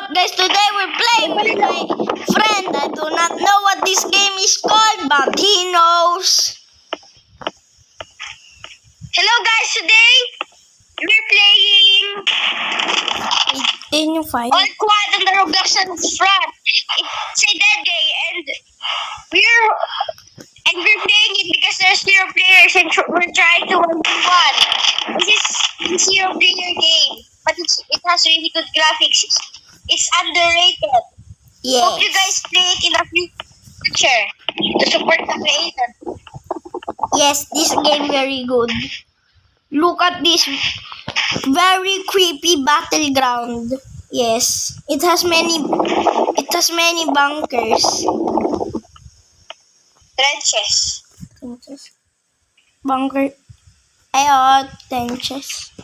what guys, today we're playing with my friend. I do not know what this game is called, but he knows. Hello guys, today we're playing In your file. All Quad on the Roblox and Front. It's a dead game and we're playing it because there's 0 players and we're trying to 1v1. This is a 0 player game, but it has really good graphics. It's underrated. Hope you Yes. guys play it in the future to support the creator. Yes, this game very good. Look at this very creepy battleground. Yes, it has many bunkers. Trenches. Bunker. Ayo, trenches.